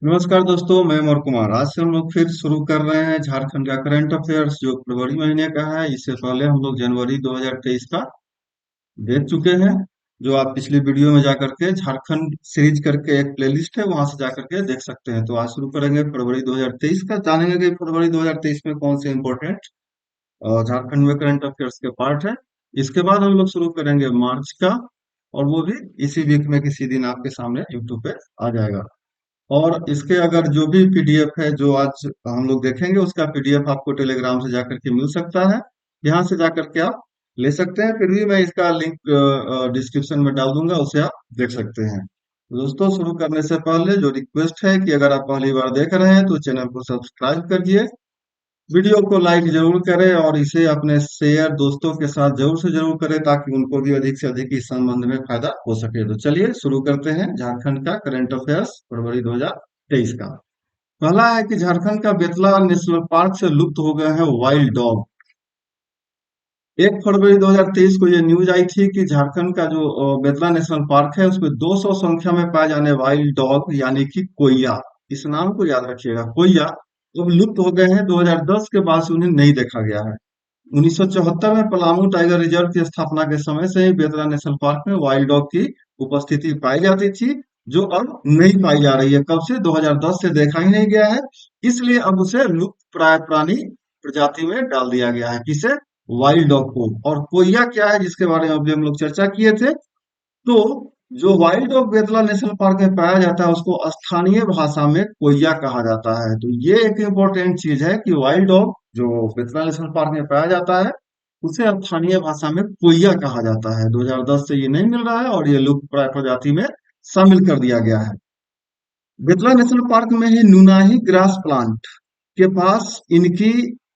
नमस्कार दोस्तों, मैं अमर कुमार। आज से हम लोग फिर शुरू कर रहे हैं झारखंड का करंट अफेयर्स जो फरवरी महीने का है। इससे पहले हम लोग जनवरी 2023 का देख चुके हैं, जो आप पिछली वीडियो में जाकर के झारखंड सीरीज करके एक प्लेलिस्ट है, वहां से जाकर के देख सकते हैं। तो आज शुरू करेंगे फरवरी 2023 का, जानेंगे कि फरवरी 2023 में कौन से इंपॉर्टेंट झारखंड में करंट अफेयर्स के पार्ट है। इसके बाद हम लोग शुरू करेंगे मार्च का, और वो भी इसी वीक में किसी दिन आपके सामने यूट्यूब पे आ जाएगा। और इसके अगर जो भी पीडीएफ है जो आज हम लोग देखेंगे, उसका पीडीएफ आपको टेलीग्राम से जाकर के मिल सकता है। यहाँ से जाकर के आप ले सकते हैं, फिर भी मैं इसका लिंक डिस्क्रिप्शन में डाल दूंगा, उसे आप देख सकते हैं। तो दोस्तों, शुरू करने से पहले जो रिक्वेस्ट है कि अगर आप पहली बार देख रहे हैं तो चैनल को सब्सक्राइब करिए, वीडियो को लाइक जरूर करें और इसे अपने शेयर दोस्तों के साथ जरूर से जरूर करें, ताकि उनको भी अधिक से अधिक इस संबंध में फायदा हो सके। तो चलिए शुरू करते हैं झारखंड का करंट अफेयर्स फरवरी 2023 का। पहला है कि झारखंड का बेतला नेशनल पार्क से लुप्त हो गए हैं वाइल्ड डॉग। 1 फरवरी 2023 को ये न्यूज आई थी कि झारखंड का जो बेतला नेशनल पार्क है, उसमें 200 संख्या में पाए जाने वाइल्ड डॉग यानी कि कोइया, इस नाम को याद रखिएगा, कोइया अब लुप्त हो गए हैं। 2010 के बाद से उन्हें नहीं देखा गया है। 1974 में पलामू टाइगर रिजर्व की स्थापना के समय से ही बेतला नेशनल पार्क में वाइल्ड डॉग की उपस्थिति पाई जाती थी, जो अब नहीं पाई जा रही है। कब से? 2010 से देखा ही नहीं गया है, इसलिए अब उसे लुप्त प्राय प्राणी प्रजाति में डाल दिया गया है। किसे? वाइल्ड डॉग को। और कोइया क्या है, जिसके बारे में अभी हम लोग चर्चा किए थे। तो जो wild dog Betla national park में पाया जाता है, उसको स्थानीय भाषा में कोइया कहा जाता है। तो ये एक इम्पोर्टेंट चीज है कि वाइल्ड डॉग जो बेतला नेशनल पार्क में पाया जाता है, उसे स्थानीय भाषा में कोइया कहा जाता है। 2010 से ये नहीं मिल रहा है और ये लुप्त प्राय प्रजाति में शामिल कर दिया गया है। बेतला नेशनल पार्क में ही नुनाही ग्रास प्लांट के पास इनकी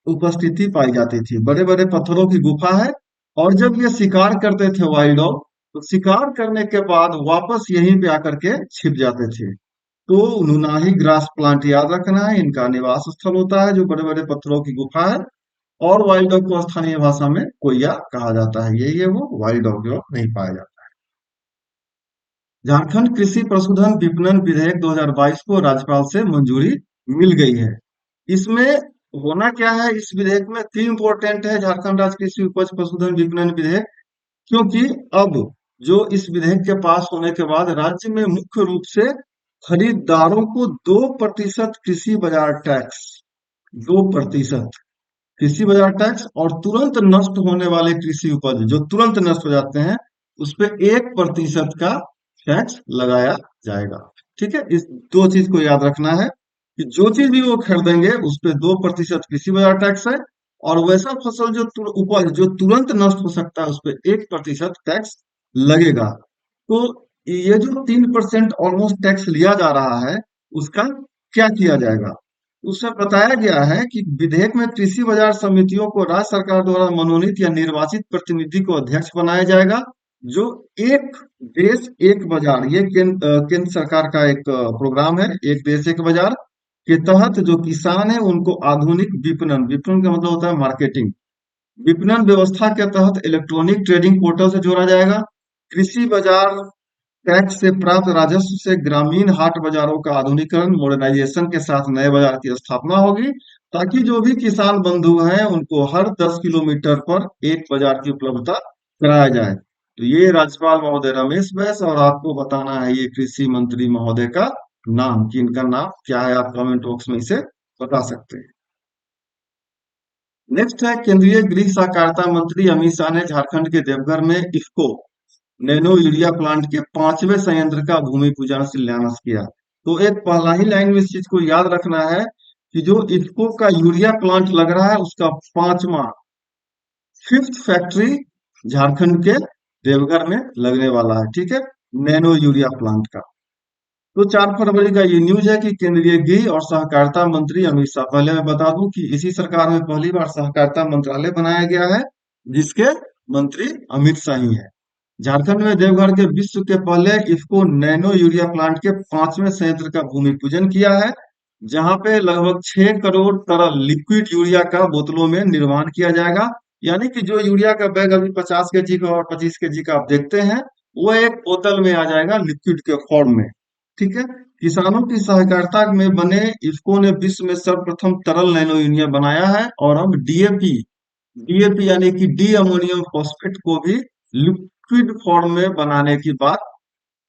उपस्थिति पाई जाती थी। बड़े बड़े पत्थरों की गुफा है, और जब ये शिकार करते थे वाइल्ड डॉग, तो शिकार करने के बाद वापस यहीं पे आकर के छिप जाते थे। तो नुनाही ग्रास प्लांट याद रखना है, इनका निवास स्थल होता है जो बड़े बड़े पत्थरों की गुफा है। और वाइल्ड डॉग को स्थानीय भाषा में कोइया कहा जाता है। यही है वो वाइल्ड डॉग जो नहीं पाया जाता। झारखंड कृषि पशुधन विपणन विधेयक 2022 को राज्यपाल से मंजूरी मिल गई है। इसमें होना क्या है, इस विधेयक में तीन इंपॉर्टेंट है झारखंड राज्य कृषि उपज पशुधन विपणन विधेयक। क्योंकि अब जो इस विधेयक के पास होने के बाद राज्य में मुख्य रूप से खरीदारों को 2% कृषि बाजार टैक्स, 2% कृषि बाजार टैक्स, और तुरंत नष्ट होने वाले कृषि उपज जो तुरंत नष्ट हो जाते हैं, उस पे 1% का टैक्स लगाया जाएगा। ठीक है, इस दो चीज को याद रखना है कि जो चीज भी वो खरीदेंगे उस पे 2% कृषि बाजार टैक्स है, और वैसा फसल जो उपज जो तुरंत नष्ट हो सकता है, उस पे 1% टैक्स लगेगा। तो ये जो 3% ऑलमोस्ट टैक्स लिया जा रहा है, उसका क्या किया जाएगा? उसमें बताया गया है कि विधेयक में कृषि बाजार समितियों को राज्य सरकार द्वारा मनोनीत या निर्वाचित प्रतिनिधि को अध्यक्ष बनाया जाएगा। जो एक देश एक बाजार, ये केंद्र सरकार का एक प्रोग्राम है, एक देश एक बाजार के तहत जो किसान है उनको आधुनिक विपणन, विपणन का मतलब होता है मार्केटिंग, विपणन व्यवस्था के तहत इलेक्ट्रॉनिक ट्रेडिंग पोर्टल से जोड़ा जाएगा। कृषि बाजार टैक्स से प्राप्त राजस्व से ग्रामीण हाट बाजारों का आधुनिकीकरण मॉडर्नाइजेशन के साथ नए बाजार की स्थापना होगी, ताकि जो भी किसान बंधु हैं उनको हर 10 किलोमीटर पर एक बाजार की उपलब्धता कराया जाए। तो ये राज्यपाल महोदय रमेश बैस, और आपको बताना है ये कृषि मंत्री महोदय का नाम, कि इनका नाम क्या है, आप कमेंट बॉक्स में इसे बता सकते हैं। नेक्स्ट है, केंद्रीय गृह सहकारिता मंत्री अमित शाह ने झारखंड के देवघर में इफ्को नैनो यूरिया प्लांट के 5वें संयंत्र का भूमि पूजन शिलान्यास किया। तो एक पहला ही लाइन में इस चीज को याद रखना है कि जो इफ्को का यूरिया प्लांट लग रहा है, उसका पांचवा, फिफ्थ फैक्ट्री झारखंड के देवघर में लगने वाला है। ठीक है, नैनो यूरिया प्लांट का। तो 4 फरवरी का ये न्यूज है कि केंद्रीय गृह और सहकारिता मंत्री अमित शाह, पहले मैं बता दूं कि इसी सरकार में पहली बार सहकारिता मंत्रालय बनाया गया है, जिसके मंत्री अमित शाह ही है। झारखंड में देवघर के विश्व के पहले इफ्को नैनो यूरिया प्लांट के 5वें संयंत्र का भूमि पूजन किया है, जहां पे लगभग 6 करोड़ तरल लिक्विड यूरिया का बोतलों में निर्माण किया जाएगा। यानी कि जो यूरिया का बैग अभी 50 kg का और 25 kg का आप देखते हैं, वो एक बोतल में आ जाएगा लिक्विड के फॉर्म में। ठीक है, किसानों की सहकारिता में बने इफ्को ने विश्व में सर्वप्रथम तरल नैनो यूरिया बनाया है, और अब डीएपी डीएपी यानी कि डी अमोनियम फॉस्फेट को भी लिक्विड फॉर्म में बनाने की बात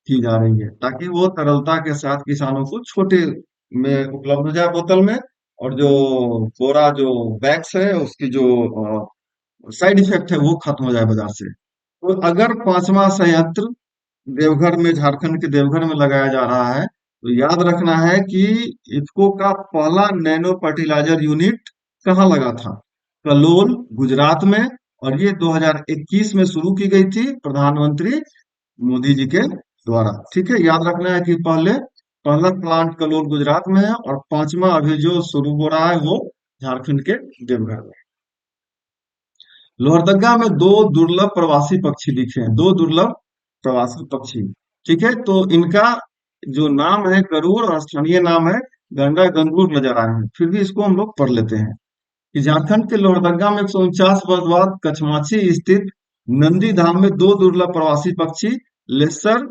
की जा रही है, ताकि वो तरलता के साथ किसानों को छोटे में उपलब्ध हो जाए बोतल में। और जो बोरा जो बैग्स है उसकी जो साइड इफेक्ट है वो खत्म हो जाए बाजार से। तो अगर पांचवा संयंत्र देवघर में, झारखंड के देवघर में लगाया जा रहा है, तो याद रखना है कि इफ्को का पहला नैनो फर्टिलाइजर यूनिट कहाँ लगा था? कलोल, गुजरात में। और ये 2021 में शुरू की गई थी प्रधानमंत्री मोदी जी के द्वारा। ठीक है, याद रखना है कि पहला प्लांट कलोल गुजरात में है, और पांचवा अभी जो शुरू हो रहा है वो झारखंड के देवघर में। लोहरदगा में दो दुर्लभ प्रवासी पक्षी दिखे हैं, दो दुर्लभ प्रवासी पक्षी। ठीक है, तो इनका जो नाम है गरुड़, और स्थानीय नाम है गंगा गंगूर नजर आए हैं, फिर भी इसको हम लोग पढ़ लेते हैं कि झारखंड के लोहरदगा में 149 वर्ष बाद कछमाची स्थित नंदी धाम में दो दुर्लभ प्रवासी पक्षी lesser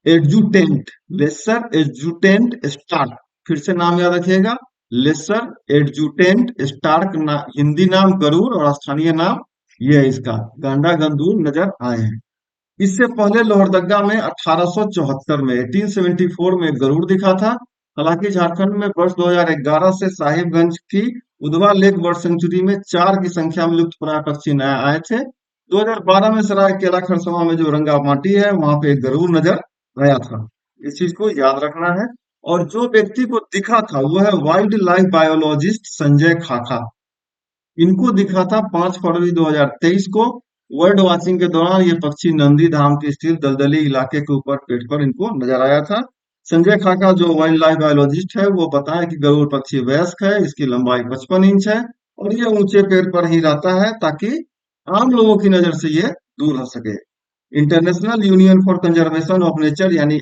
adjutant lesser adjutant stork, फिर से नाम याद रखिएगा, लेसर एडजुटेंट स्टार्क हिंदी नाम गरुड़ और स्थानीय नाम ये है इसका गांडा गंदूर, नजर आए हैं। इससे पहले लोहरदगा में 1874 में 1874 में गरुड़ दिखा था। हालांकि झारखंड में वर्ष 2011 से साहिबगंज की उधवा लेक बर्ड सेंचुरी में चार की संख्या में लुप्त प्राय पक्षी नए आए थे। 2012 में सरायकेला खरसावां में जो रंगा माटी है वहां पे एक गरुड़ नजर आया था। इस चीज को याद रखना है। और जो व्यक्ति को दिखा था वो है वाइल्ड लाइफ बायोलॉजिस्ट संजय खाखा। इनको दिखा था 5 फरवरी 2023 को। वर्ल्ड वॉचिंग के दौरान ये पक्षी नंदी धाम के स्थित दलदली इलाके के ऊपर पेड़ पर इनको नजर आया था। संजय खाका जो वाइल्ड लाइफ बायोलॉजिस्ट है वो बताया कि गरुड़ पक्षी वयस्क है, इसकी लंबाई 55 इंच है, और ये ऊंचे पेड़ पर ही रहता है ताकि आम लोगों की नजर से ये दूर रह सके। International union for conservation of nature यानी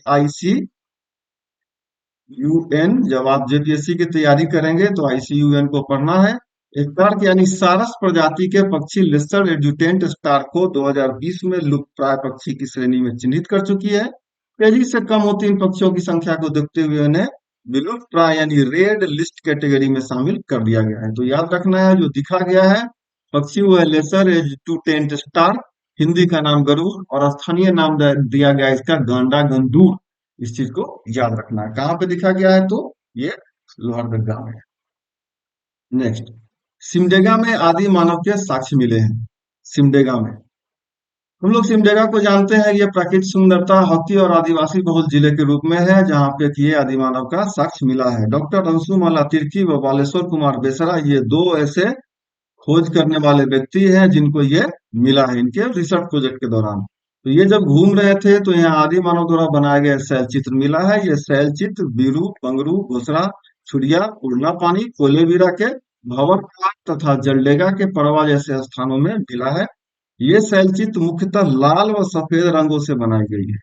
यूएन, जब आप जेपीएससी की तैयारी करेंगे तो आईसीयूएन को पढ़ना है। स्टार्क यानी सारस प्रजाति के पक्षी लेस्टर एड्जुटेंट स्टार्क को 2020 में लुप्त प्राय पक्षी की श्रेणी में चिन्हित कर चुकी है। तेजी से कम होती इन पक्षियों की संख्या को देखते हुए इन्हें विलुप्त प्राय यानी रेड लिस्ट कैटेगरी में शामिल कर दिया गया है। तो याद रखना है जो दिखा गया है पक्षी वो है लेसर एड्जुटेंट स्टार्क, हिंदी का नाम गरुड़, और स्थानीय नाम दिया गया है इसका गांडा गंदूर। इस चीज को याद रखना है। कहाँ पे दिखा गया है? तो ये लोहरदगा में है। नेक्स्ट, सिमडेगा में आदि मानव के साक्ष्य मिले हैं। सिमडेगा में हम लोग सिमडेगा को जानते हैं, ये प्राकृतिक सुंदरता, हॉकी और आदिवासी बहुल जिले के रूप में है, जहाँ पे कि ये आदि मानव का साक्ष्य मिला है। डॉक्टर अंशुमाला तिर्की व बालेश्वर कुमार बेसरा ये दो ऐसे खोज करने वाले व्यक्ति हैं जिनको ये मिला है इनके रिसर्च प्रोजेक्ट के दौरान। तो ये जब घूम रहे थे तो यहाँ आदि मानव द्वारा बनाया गया शैल चित्र मिला है। ये शैल चित्र बीरू, पंगरू, घोसरा, छुड़िया, उड़ना पानी, कोलेबिरा के भंवर तथा जलडेगा के परवा जैसे स्थानों में मिला है। ये शैल चित्र मुख्यतः लाल व सफेद रंगों से बनाई गई है।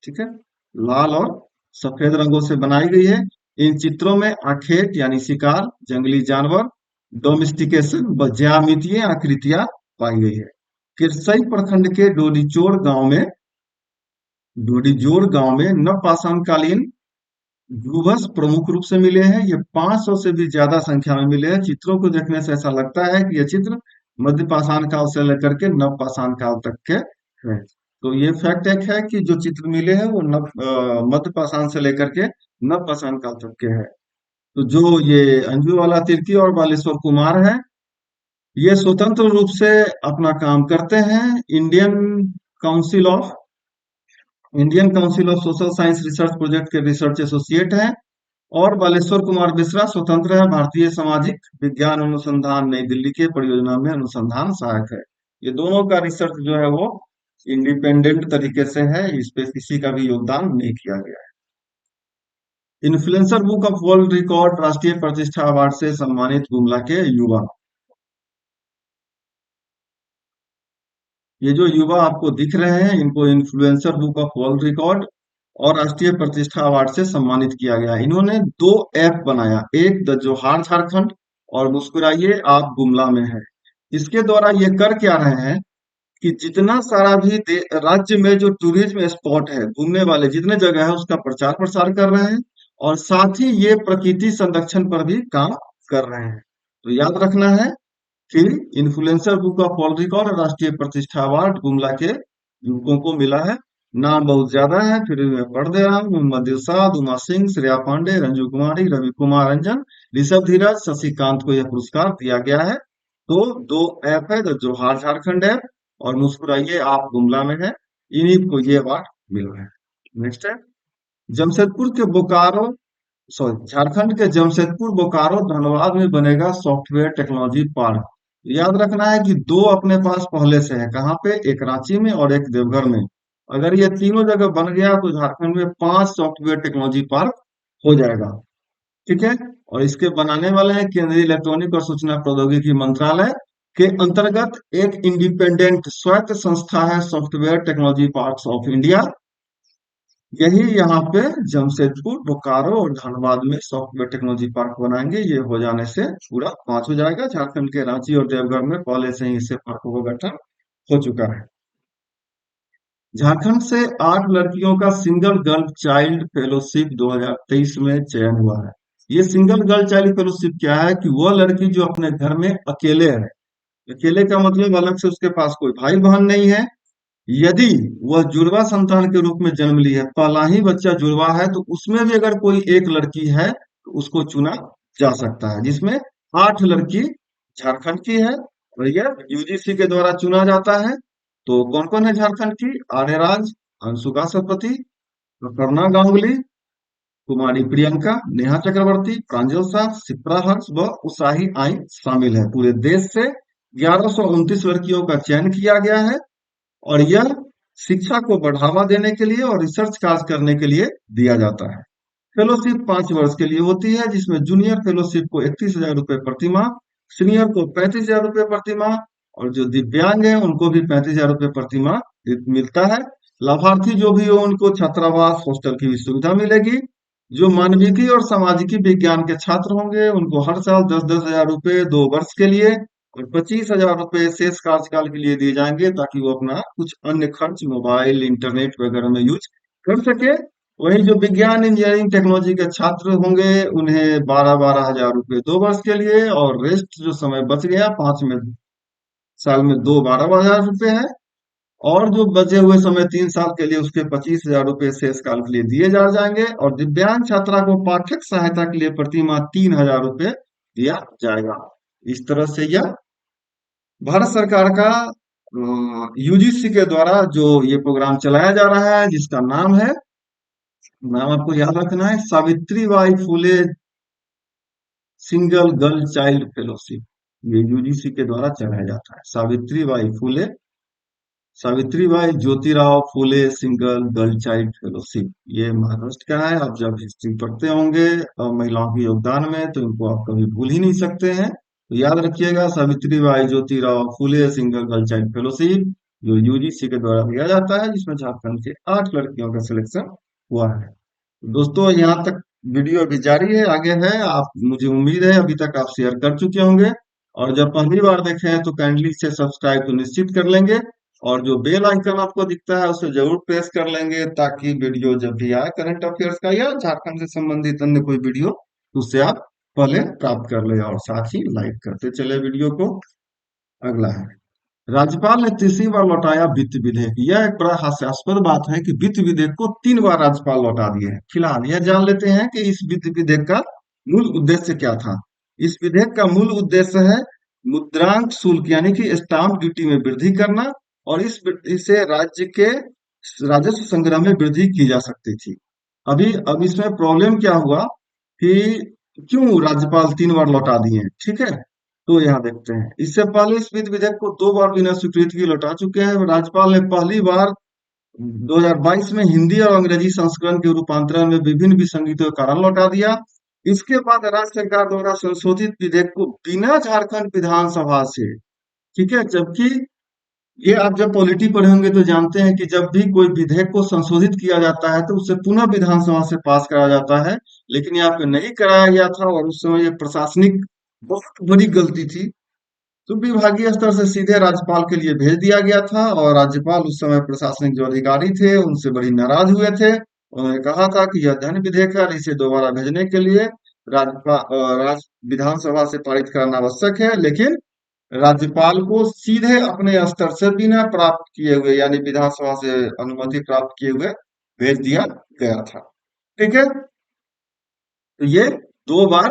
ठीक है, लाल और सफेद रंगों से बनाई गई है। इन चित्रों में आखेट यानी शिकार, जंगली जानवर, डोमेस्टिकेशन व ज्यामितीय आकृतियां पाई गई है। किरसई प्रखंड के डोडीजोर गांव में नवपाषाण कालीन भूभस प्रमुख रूप से मिले हैं। ये 500 से भी ज्यादा संख्या में मिले हैं। चित्रों को देखने से ऐसा लगता है कि ये चित्र मध्य पाषाण काल से लेकर के नव पाषाण काल तक के हैं। तो ये फैक्ट एक है कि जो चित्र मिले हैं वो मध्य पाषाण से लेकर के नव पाषाण काल तक के हैं। तो जो ये अंजू वाला तिर्की और बालेश्वर कुमार है, ये स्वतंत्र रूप से अपना काम करते हैं। Council of Indian council of social science research project के रिसर्च एसोसिएट हैं। और बालेश्वर कुमार मिश्रा स्वतंत्र है, भारतीय सामाजिक विज्ञान अनुसंधान नई दिल्ली के परियोजना में अनुसंधान सहायक है। ये दोनों का रिसर्च जो है वो इंडिपेंडेंट तरीके से है, इस पे किसी का भी योगदान नहीं किया गया है। Influencer book of world record राष्ट्रीय प्रतिष्ठा अवार्ड से सम्मानित गुमला के युवा। ये जो युवा आपको दिख रहे हैं इनको influencer book of world record और राष्ट्रीय प्रतिष्ठा अवार्ड से सम्मानित किया गया। इन्होंने दो ऐप बनाया, एक द जोहार झारखंड और मुस्कुराइए आप गुमला में है। इसके द्वारा ये कर क्या रहे हैं कि जितना सारा भी राज्य में जो टूरिज्म स्पॉट है, घूमने वाले जितने जगह है उसका प्रचार प्रसार कर रहे हैं। और साथ ही ये प्रकृति संरक्षण पर भी काम कर रहे हैं। तो याद रखना है कि influencer book of world record और राष्ट्रीय प्रतिष्ठा अवार्ड गुमला के युवकों को मिला है। नाम बहुत ज्यादा है, फिर भी मैं पढ़ दे रहा हूँ। मोहम्मद दिलशाद, उमा सिंह, श्रेया पांडे, रंजू कुमारी, रवि कुमार रंजन, ऋषभ धीरज, शशिकांत को यह पुरस्कार दिया गया है। तो दो ऐप है, द जोहार झारखंड ऐप और मुस्कुराइए आप गुमला में है, इन्हीं को ये अवार्ड मिला है। नेक्स्ट है जमशेदपुर के बोकारो, सॉरी झारखंड के जमशेदपुर बोकारो धनबाद में बनेगा सॉफ्टवेयर टेक्नोलॉजी पार्क। याद रखना है कि दो अपने पास पहले से है, कहाँ पे, एक रांची में और एक देवघर में। अगर ये तीनों जगह बन गया तो झारखंड में 5 सॉफ्टवेयर टेक्नोलॉजी पार्क हो जाएगा। ठीक है। और इसके बनाने वाले हैं केंद्रीय इलेक्ट्रॉनिक और सूचना प्रौद्योगिकी मंत्रालय के अंतर्गत एक इंडिपेंडेंट स्वायत्त संस्था है software technology parks of India. यही यहाँ पे जमशेदपुर, बोकारो और धनबाद में सॉफ्टवेयर टेक्नोलॉजी पार्क बनाएंगे। ये हो जाने से पूरा 5 हो जाएगा। झारखंड के रांची और देवघर में पहले से ही इससे पार्कों का गठन हो चुका है। झारखंड से 8 लड़कियों का सिंगल गर्ल चाइल्ड फेलोशिप 2023 में चयन हुआ है। ये सिंगल गर्ल चाइल्ड फेलोशिप क्या है कि वह लड़की जो अपने घर में अकेले है, अकेले का मतलब अलग से उसके पास कोई भाई बहन नहीं है, यदि वह जुड़वा संतान के रूप में जन्म ली है, पहला ही बच्चा जुड़वा है, तो उसमें भी अगर कोई एक लड़की है तो उसको चुना जा सकता है, जिसमें 8 लड़की झारखंड की है और यह यूजीसी के द्वारा चुना जाता है। तो कौन कौन है झारखंड की? आर्य राज, अंशुका सतपथी, प्रकरना गांगुली, कुमारी प्रियंका, नेहा चक्रवर्ती, प्रांजल शाह, शिप्रा हर्ष व उषाही आई शामिल है। पूरे देश से 1129 लड़कियों का चयन किया गया है और यह शिक्षा को बढ़ावा देने के लिए और रिसर्च कार्य करने के लिए दिया जाता है। फेलोशिप 5 वर्ष के लिए होती है, जिसमें जूनियर फेलोशिप को 31,000 रुपए प्रति माह, सीनियर को 35,000 रुपए प्रति माह और जो दिव्यांग है उनको भी 35,000 रुपए प्रति माह मिलता है। लाभार्थी जो भी हो उनको छात्रावास हॉस्टल की भी सुविधा मिलेगी। जो मानविकी और सामाजिकी विज्ञान के छात्र होंगे उनको हर साल 10-10 हजार रुपए 2 वर्ष के लिए और 25,000 रुपए शेष कार्यकाल के लिए दिए जाएंगे, ताकि वो अपना कुछ अन्य खर्च मोबाइल इंटरनेट वगैरह में यूज कर सके। वही जो विज्ञान इंजीनियरिंग टेक्नोलॉजी के छात्र होंगे उन्हें 12-12 हजार रुपए 2 वर्ष के लिए और रेस्ट जो समय बच गया 5 साल में दो 12 हजार रुपए है और जो बचे हुए समय 3 साल के लिए उसके 25,000 रुपए शेष काल के लिए दिए जा जाएंगे और दिव्यांग छात्रा को पाठक सहायता के लिए प्रति माह 3,000 रुपए दिया जाएगा। इस तरह से यह भारत सरकार का यूजीसी के द्वारा जो ये प्रोग्राम चलाया जा रहा है, जिसका नाम आपको याद रखना है, Savitri by Phule single girl child fellowship. ये यूजीसी के द्वारा चलाया जाता है। Savitribai Jyotirao Phule single girl child fellowship, ये महाराष्ट्र का है। आप जब हिस्ट्री पढ़ते होंगे महिलाओं के योगदान में, तो इनको आप कभी भूल ही नहीं सकते हैं। तो याद रखिएगा, Savitribai Jyotirao Phule single girl child fellowship जो यूजीसी के द्वारा दिया जाता है, जिसमें झारखंड के 8 लड़कियों का सिलेक्शन हुआ है। दोस्तों यहाँ तक वीडियो अभी जारी है, आगे है। आप, मुझे उम्मीद है अभी तक आप शेयर कर चुके होंगे और जब पहली बार देखे हैं तो काइंडली से सब्सक्राइब तो निश्चित कर लेंगे और जो बेल आइकन आपको दिखता है उसे जरूर प्रेस कर लेंगे, ताकि वीडियो जब भी आए करंट अफेयर्स का या झारखंड से संबंधित अन्य कोई वीडियो, उससे आप पहले प्राप्त कर ले और साथ ही लाइक करते चले वीडियो को। अगला है, राज्यपाल ने तीसरी बार लौटाया वित्त विधेयक। यह एक बड़ा हास्यास्पद बात है कि वित्त विधेयक को 3 बार राज्यपाल लौटा दिए हैं। फिलहाल यह जान लेते हैं कि इस वित्त विधेयक का मूल उद्देश्य क्या था। इस विधेयक का मूल उद्देश्य है मुद्रांक शुल्क यानी कि स्टाम्प ड्यूटी में वृद्धि करना और इससे राज्य के राजस्व संग्रह में वृद्धि की जा सकती थी। अब इसमें प्रॉब्लम क्या हुआ कि क्यों राज्यपाल 3 बार लौटा दिए हैं, ठीक है। तो यहाँ देखते हैं, इससे पहले इस वित्त विधेयक को 2 बार बिना स्वीकृति के लौटा चुके हैं। राज्यपाल ने पहली बार 2022 में हिंदी और अंग्रेजी संस्करण के रूपांतरण में विभिन्न विसंगतियों के कारण लौटा दिया। इसके बाद राज्य सरकार द्वारा संशोधित विधेयक को बिना झारखंड विधानसभा से, ठीक है, जबकि ये आप जब पॉलिटी पढ़े होंगे तो जानते हैं कि जब भी कोई विधेयक को संशोधित किया जाता है तो उसे पुनः विधानसभा से पास कराया जाता है, लेकिन यहाँ पे नहीं कराया गया था और उस समय ये प्रशासनिक बहुत बड़ी गलती थी। तो विभागीय स्तर से सीधे राज्यपाल के लिए भेज दिया गया था और राज्यपाल उस समय प्रशासनिक जो अधिकारी थे उनसे बड़ी नाराज हुए थे उन्होंने कहा था कि यह धन विधेयक है और इसे दोबारा भेजने के लिए विधानसभा से पारित कराना आवश्यक है, लेकिन राज्यपाल को सीधे अपने स्तर से बिना प्राप्त किए हुए यानी विधानसभा से अनुमति प्राप्त किए हुए भेज दिया गया था। ठीक है, तो ये दो बार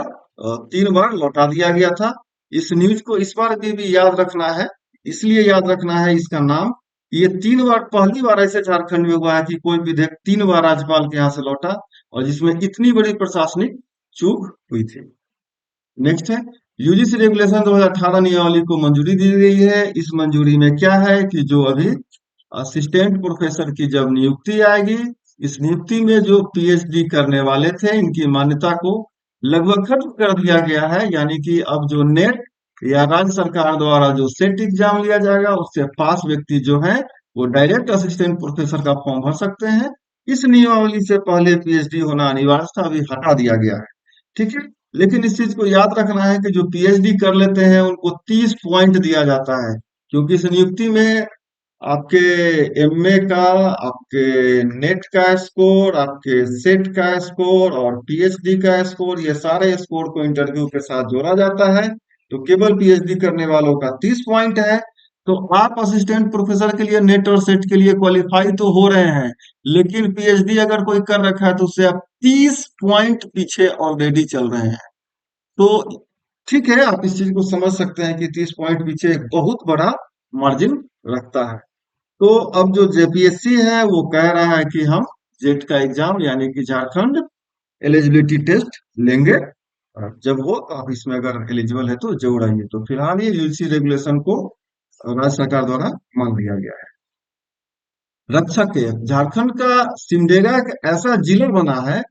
3 बार लौटा दिया गया था। इस न्यूज को इस बार भी याद रखना है, इसलिए याद रखना है इसका नाम। ये 3 बार, पहली बार ऐसे झारखंड में हुआ है कि कोई विधेयक 3 बार राज्यपाल के यहाँ से लौटा और जिसमें इतनी बड़ी प्रशासनिक चूक हुई थी। नेक्स्ट है, यूजीसी रेगुलेशन 2018 नियमावली को मंजूरी दी गई है। इस मंजूरी में क्या है कि जो अभी असिस्टेंट प्रोफेसर की जब नियुक्ति आएगी, इस नियुक्ति में जो पीएचडी करने वाले थे इनकी मान्यता को लगभग खत्म कर दिया गया है, यानी कि अब जो नेट या राज्य सरकार द्वारा जो सेट एग्जाम लिया जाएगा उससे पास व्यक्ति जो है वो डायरेक्ट असिस्टेंट प्रोफेसर का फॉर्म भर सकते हैं। इस नियमावली से पहले पीएचडी होना अनिवार्य था, अभी हटा दिया गया है। ठीक है, लेकिन इस चीज को याद रखना है कि जो पीएचडी कर लेते हैं उनको 30 पॉइंट दिया जाता है, क्योंकि इस नियुक्ति में आपके एमए का, आपके नेट का स्कोर, आपके सेट का स्कोर और पीएचडी का स्कोर, ये सारे स्कोर को इंटरव्यू के साथ जोड़ा जाता है। तो केवल पीएचडी करने वालों का 30 पॉइंट है। तो आप असिस्टेंट प्रोफेसर के लिए नेट और सेट के लिए क्वालिफाई तो हो रहे हैं, लेकिन पीएचडी अगर कोई कर रखा है तो उससे आप 30 पॉइंट पीछे ऑलरेडी चल रहे हैं। तो ठीक है, आप इस चीज को समझ सकते हैं कि 30 पॉइंट पीछे एक बहुत बड़ा मार्जिन रखता है। तो अब जो जेपीएससी है वो कह रहा है कि हम जेट का एग्जाम यानी कि झारखंड एलिजिबिलिटी टेस्ट लेंगे, और जब हो तो आप इसमें अगर एलिजिबल है तो जरूर आइए। तो फिलहाल ये यूजीसी रेगुलेशन को राज्य सरकार द्वारा मान लिया गया है। रक्षक ऐप, झारखंड का सिमडेगा एक ऐसा जिला बना है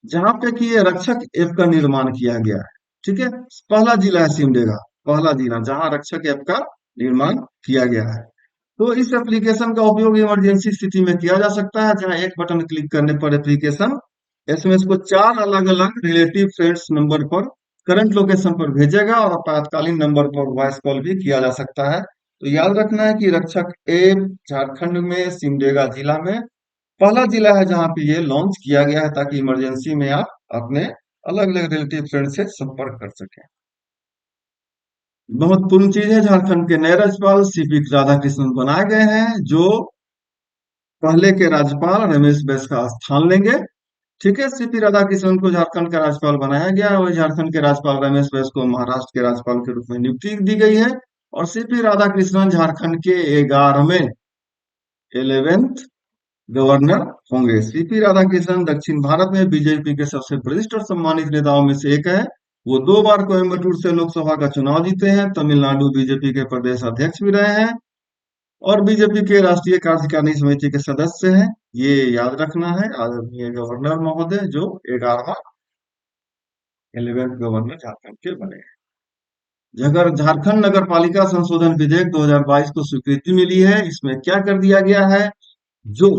जहां पे कि ये रक्षक ऐप का निर्माण किया गया है। ठीक है, पहला जिला है सिमडेगा, पहला जिला जहां रक्षक ऐप का निर्माण किया गया है। तो इस एप्लीकेशन का उपयोग इमरजेंसी स्थिति में किया जा सकता है, जहां एक बटन क्लिक करने पर एप्लीकेशन एसएमएस को 4 अलग-अलग रिलेटिव फ्रेंड्स नंबर पर करंट लोकेशन पर भेजेगा और आपातकालीन नंबर पर वॉइस कॉल भी किया जा सकता है। तो याद रखना है कि रक्षक ऐप झारखंड में सिमडेगा जिला में पहला जिला है जहां पे ये लॉन्च किया गया है, ताकि इमरजेंसी में आप अपने अलग अलग रिलेटिव फ्रेंड से संपर्क कर सकें। महत्वपूर्ण चीज है, झारखंड के नए राज्यपाल सीपी राधाकृष्णन बनाए गए हैं, जो पहले के राज्यपाल रमेश बैस का स्थान लेंगे। ठीक है, सीपी राधाकृष्णन को झारखंड का राज्यपाल बनाया गया है, वही झारखंड के राज्यपाल रमेश बैस को महाराष्ट्र के राज्यपाल के रूप में नियुक्ति दी गई है। और सीपी राधाकृष्णन झारखंड के 11वें गवर्नर होंगे। सीपी राधाकृष्णन दक्षिण भारत में बीजेपी के सबसे वरिष्ठ और सम्मानित नेताओं में से एक है। वो 2 बार कोयम्बटूर से लोकसभा का चुनाव जीते हैं, तमिलनाडु बीजेपी के प्रदेश अध्यक्ष भी रहे हैं और बीजेपी के राष्ट्रीय कार्यकारिणी समिति के सदस्य हैं। ये याद रखना है, आदरणीय गवर्नर महोदय जो 11वें गवर्नर झारखंड के बने हैं। अगर झारखंड नगर पालिका संशोधन विधेयक 2022 को स्वीकृति मिली है, इसमें क्या कर दिया गया है, जो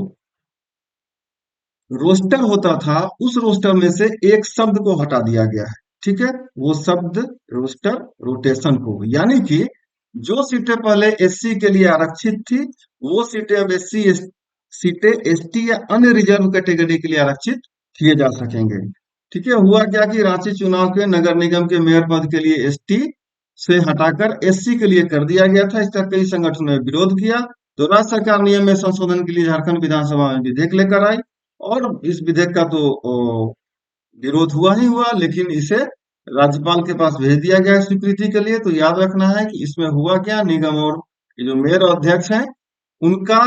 रोस्टर होता था उस रोस्टर में से एक शब्द को हटा दिया गया है। ठीक है, वो शब्द रोस्टर रोटेशन को, यानी कि जो सीटें पहले एससी के लिए आरक्षित थी वो सीटें अब सीटें एसटी या अन्य रिजर्व कैटेगरी के लिए आरक्षित किए जा सकेंगे। ठीक है, हुआ क्या कि रांची चुनाव के नगर निगम के मेयर पद के लिए एसटी से हटाकर एससी के लिए कर दिया गया था। इसका कई संगठनों ने विरोध किया, तो राज्य सरकार नियम में संशोधन के लिए झारखंड विधानसभा में विधेयक लेकर आई और इस विधेयक का तो विरोध हुआ ही हुआ, लेकिन इसे राज्यपाल के पास भेज दिया गया है स्वीकृति के लिए। तो याद रखना है कि इसमें हुआ क्या, निगम और ये जो मेयर और अध्यक्ष हैं उनका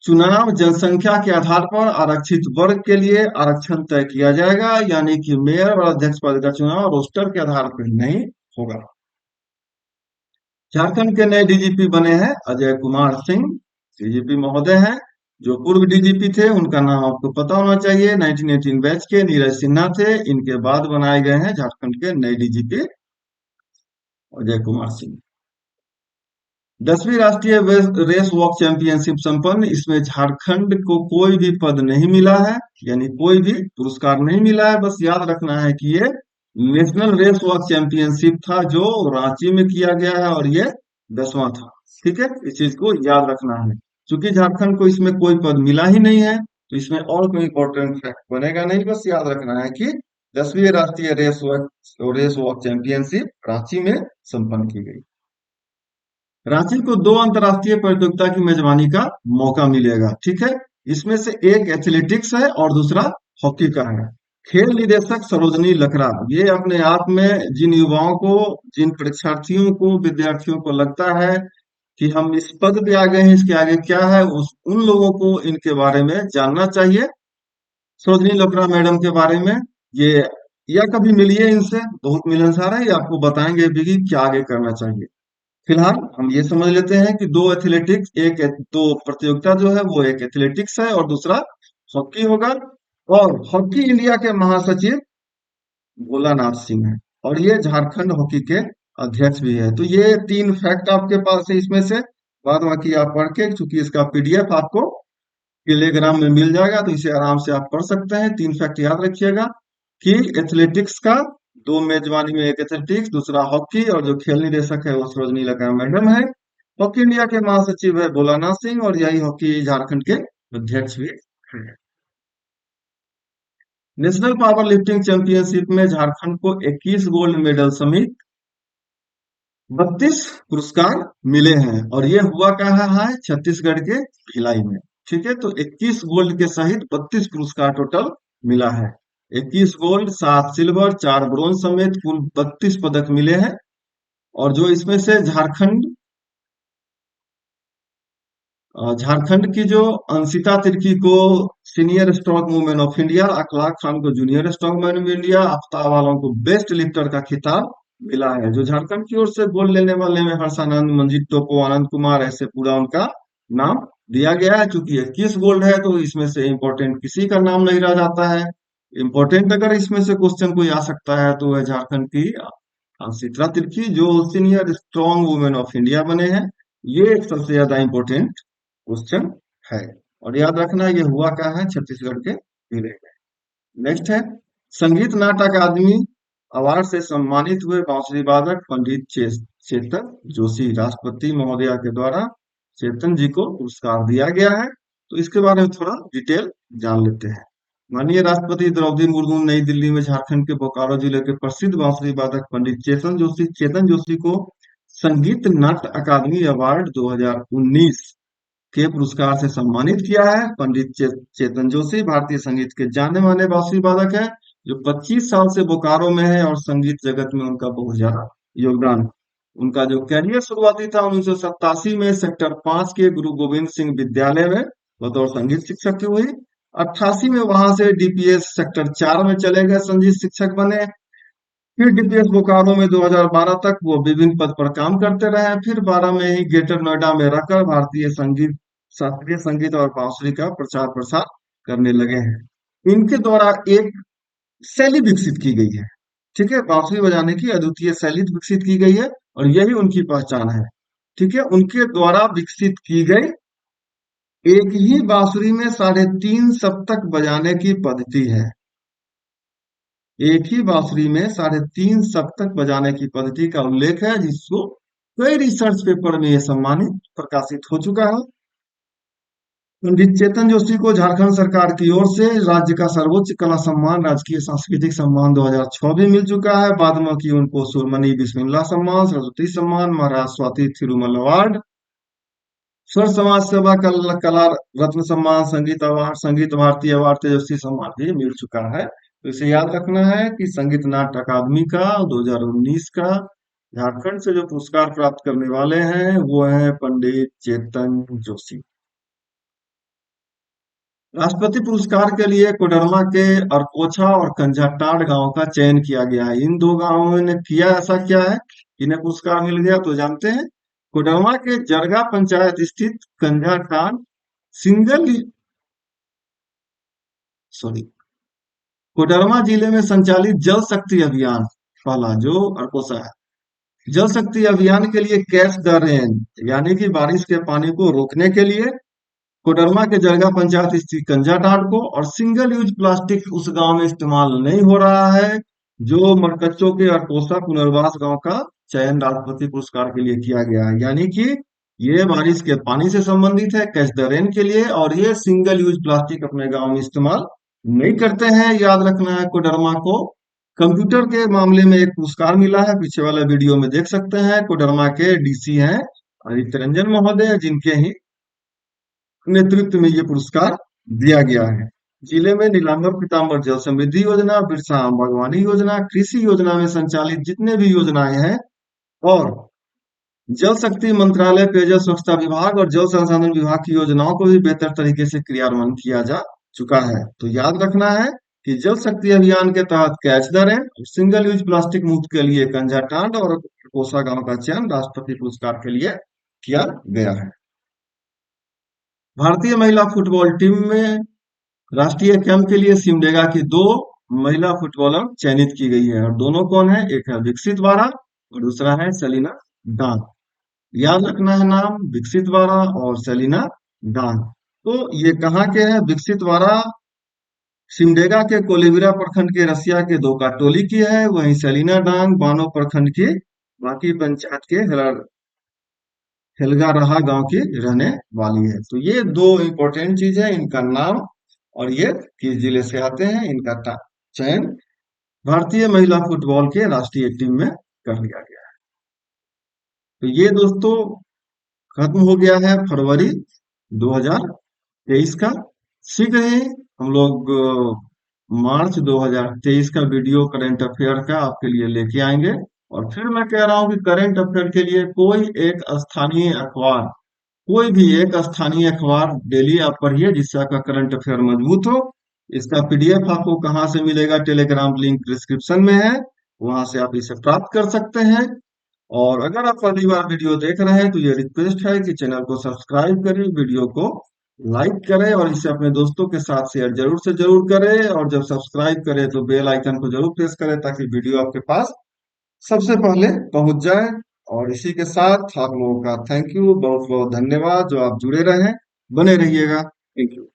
चुनाव जनसंख्या के आधार पर आरक्षित वर्ग के लिए आरक्षण तय किया जाएगा, यानी कि मेयर और अध्यक्ष पद का चुनाव रोस्टर के आधार पर नहीं होगा। झारखंड के नए डीजीपी बने हैं अजय कुमार सिंह, डीजीपी महोदय हैं। जो पूर्व डीजीपी थे उनका नाम आपको पता होना चाहिए, 1918 बैच के नीरज सिन्हा थे। इनके बाद बनाए गए हैं झारखंड के नए डीजीपी अजय कुमार सिंह। 10वीं राष्ट्रीय रेस वॉक चैंपियनशिप संपन्न, इसमें झारखंड को कोई भी पद नहीं मिला है, यानी कोई भी पुरस्कार नहीं मिला है। बस याद रखना है कि ये नेशनल रेस वॉक चैंपियनशिप था जो रांची में किया गया है और ये 10वां था। ठीक है, इस चीज को याद रखना है। क्योंकि झारखंड को इसमें कोई पद मिला ही नहीं है, तो इसमें और कोई इंपॉर्टेंट फैक्ट बनेगा नहीं, बस याद रखना है कि 10वीं राष्ट्रीय रेस वॉक चैंपियनशिप रांची में संपन्न की गई। रांची को दो अंतर्राष्ट्रीय प्रतियोगिता की मेजबानी का मौका मिलेगा, ठीक है। इसमें से एक एथलेटिक्स है और दूसरा हॉकी का है। खेल निदेशक सरोजनी लकड़ा, ये अपने आप में जिन युवाओं को, जिन परीक्षार्थियों को, विद्यार्थियों को लगता है कि हम इस पद पे आ गए हैं, इसके आगे क्या है, उन लोगों को इनके बारे में जानना चाहिए, सरोजनी लकड़ा मैडम के बारे में। ये या कभी मिलिए इनसे, बहुत मिलनसार है, ये आपको बताएंगे भी कि क्या आगे करना चाहिए। फिलहाल हम ये समझ लेते हैं कि दो प्रतियोगिता जो है वो एक एथलेटिक्स है और दूसरा हॉकी होगा। और हॉकी इंडिया के महासचिव भोलानाथ सिंह है और ये झारखंड हॉकी के अध्यक्ष भी है। तो ये तीन फैक्ट आपके पास है इसमें से, बाद बाकी आप पढ़ के, चूंकि इसका पीडीएफ आपको टेलीग्राम में मिल जाएगा तो इसे आराम से आप पढ़ सकते हैं। तीन फैक्ट याद रखिएगा कि एथलेटिक्स का, दो मेजबानी में एक एथलेटिक्स, दूसरा हॉकी, और जो खेल निदेशक है वो सरोजनी लकड़ा मैडम है। हॉकी इंडिया के महासचिव है भोलानाथ सिंह और यही हॉकी झारखंड के अध्यक्ष भी है। नेशनल पावर लिफ्टिंग चैंपियनशिप में झारखंड को 21 गोल्ड मेडल समेत 32 पुरस्कार मिले हैं और ये हुआ कहाँ है, छत्तीसगढ़ के भिलाई में। ठीक है, तो 21 गोल्ड के सहित 32 पुरस्कार टोटल मिला है। 21 गोल्ड, 7 सिल्वर, 4 ब्रोंज समेत कुल 32 पदक मिले हैं। और जो इसमें से झारखंड की जो अंशिता तिर्की को senior strong women of India, Akhlaq Khan को junior strong women of India, Aftab Alam को बेस्ट लिफ्टर का खिताब मिला है। जो झारखंड की ओर से गोल्ड लेने वाले में हर्षानंद, मंजीत टोपो, आनंद कुमार, ऐसे पूरा उनका नाम दिया गया है। चूंकि 21 गोल्ड है तो इसमें से इंपॉर्टेंट किसी का नाम नहीं रह जाता है। इंपॉर्टेंट अगर इसमें से क्वेश्चन कोई आ सकता है तो है झारखंड की अंशिता तिर्की, जो senior strong women of India बने हैं। ये सबसे ज्यादा इंपॉर्टेंट क्वेश्चन है। और याद रखना ये हुआ क्या है, छत्तीसगढ़ के जिले में। नेक्स्ट है, संगीत नाट अकादमी अवार्ड से सम्मानित हुए बांसुरी वादक पंडित चेतन जोशी। राष्ट्रपति महोदया के द्वारा चेतन जी को पुरस्कार दिया गया है। तो इसके बारे में थोड़ा डिटेल जान लेते हैं। माननीय राष्ट्रपति द्रौपदी मुर्मू नई दिल्ली में झारखंड के बोकारो जिले के प्रसिद्ध बांसुरी वादक पंडित चेतन जोशी को संगीत नाट्य अकादमी अवार्ड 2019 के पुरस्कार से सम्मानित किया है। पंडित चेतन जोशी भारतीय संगीत के जाने माने बांसुरी वादक है, जो 25 साल से बोकारो में है और संगीत जगत में उनका बहुत ज्यादा योगदान। उनका जो कैरियर शुरुआती था 1987 में सेक्टर 5 के गुरु गोविंद सिंह विद्यालय में बतौर संगीत शिक्षक की हुई। 88 में वहां से डीपीएस सेक्टर 4 में चले गए, संगीत शिक्षक बने। फिर डीपीएस बोकारो में 2012 तक वो विभिन्न पद पर काम करते रहे। फिर 12 में ही ग्रेटर नोएडा में रहकर भारतीय संगीत, शास्त्रीय संगीत और बांसुरी का प्रचार प्रसार करने लगे हैं। इनके द्वारा एक शैली विकसित की गई है, ठीक है, बांसुरी बजाने की अद्वितीय शैली विकसित की गई है और यही उनकी पहचान है। ठीक है, उनके द्वारा विकसित की गई एक ही बांसुरी में 3.5 सप्तक बजाने की पद्धति है। एक ही बांसुरी में 3.5 सप्तक बजाने की पद्धति का उल्लेख है, जिसको कई रिसर्च पेपर में यह सम्मानित प्रकाशित हो चुका है। पंडित चेतन जोशी को झारखंड सरकार की ओर से राज्य का सर्वोच्च कला सम्मान राजकीय सांस्कृतिक सम्मान 2006 भी मिल चुका है। बाद में की उनको सुरमणि बिस्मिल्लाह सम्मान, सरस्वती सम्मान, महाराज स्वाति थिरुमल अवार्ड, स्वर समाज सेवा कला रत्न सम्मान, संगीत अवार्ड, संगीत भारती अवार्ड, तेजस्वी सम्मान भी मिल चुका है। तो इसे याद रखना है कि संगीत नाट्य अकादमी का 2019 का झारखंड से जो पुरस्कार प्राप्त करने वाले हैं वो है पंडित चेतन जोशी। राष्ट्रपति पुरस्कार के लिए कोडरमा के अरकोछा और कंझाटांड गांव का चयन किया गया है। इन दो गांवों ने किया ऐसा क्या है, इन्हें पुरस्कार मिल गया, तो जानते हैं। कोडरमा के जरगा पंचायत स्थित कंझाटांड सिंगल सॉरी कोडरमा जिले में संचालित जल शक्ति अभियान, पहला जो अरकोसा है, जल शक्ति अभियान के लिए कैच द रेन, यानी कि बारिश के पानी को रोकने के लिए कोडरमा के जरगा पंचायत स्थित कंझाटांड को, और सिंगल यूज प्लास्टिक उस गांव में इस्तेमाल नहीं हो रहा है, जो मरकच्चो के अरकोसा पुनर्वास गांव का चयन राष्ट्रपति पुरस्कार के लिए किया गया है। यानी कि ये बारिश के पानी से संबंधित है, कैच द रेन के लिए। और ये सिंगल यूज प्लास्टिक अपने गांव में इस्तेमाल नहीं करते हैं, याद रखना है कोडरमा को। कंप्यूटर के मामले में एक पुरस्कार मिला है, पीछे वाला वीडियो में देख सकते हैं। कोडरमा के डीसी हैं आदित्य रंजन महोदय, जिनके ही नेतृत्व में ये पुरस्कार दिया गया है। जिले में नीलांबर पीताम्बर जल समृद्धि योजना, बिरसा बागवानी योजना, कृषि योजना में संचालित जितने भी योजनाएं हैं, और जल शक्ति मंत्रालय, पेयजल स्वच्छता विभाग और जल संसाधन विभाग की योजनाओं को भी बेहतर तरीके से क्रियान्वयन किया जा चुका है। तो याद रखना है कि जल शक्ति अभियान के तहत catch the rain, single use plastic मुक्त के लिए कंजाटांड और कोसा गांव का चयन राष्ट्रपति पुरस्कार के लिए किया गया है। भारतीय महिला फुटबॉल टीम में राष्ट्रीय कैंप के लिए सिमडेगा की दो महिला फुटबॉलर चयनित की गई है। और दोनों कौन है? एक है विकसित वारा और दूसरा है सेलिना डांग। याद रखना है नाम, विकसित वारा और सेलिना डांग। तो ये कहाँ के हैं? विकसित वारा सिमडेगा के कोलेबिरा प्रखंड के रसिया के दो काटोली की है, वहीं सेलिना डांग बानो प्रखंड की बाकी पंचायत के हेलगा रहा गांव की रहने वाली है। तो ये दो इंपॉर्टेंट चीज है, इनका नाम और ये किस जिले से आते हैं, इनका चयन भारतीय महिला फुटबॉल के राष्ट्रीय टीम में कर लिया गया है। तो ये दोस्तों खत्म हो गया है फरवरी 2023 का। शीघ्र ही हम लोग मार्च 2023 का वीडियो करंट अफेयर का आपके लिए लेके आएंगे। और फिर मैं कह रहा हूं कि करंट अफेयर के लिए कोई एक स्थानीय अखबार, कोई भी एक स्थानीय अखबार डेली आप पढ़िए, जिससे आपका करंट अफेयर मजबूत हो। इसका पीडीएफ आपको कहाँ से मिलेगा? टेलीग्राम लिंक डिस्क्रिप्शन में है, वहां से आप इसे प्राप्त कर सकते हैं। और अगर आप पहली बार वीडियो देख रहे हैं तो ये रिक्वेस्ट है कि चैनल को सब्सक्राइब करें, वीडियो को लाइक करें और इसे अपने दोस्तों के साथ शेयर जरूर से जरूर करें। और जब सब्सक्राइब करें तो बेल आइकन को जरूर प्रेस करें, ताकि वीडियो आपके पास सबसे पहले पहुंच जाए। और इसी के साथ आप लोगों का थैंक यू, बहुत बहुत धन्यवाद जो आप जुड़े रहे, बने रहिएगा। Thank you.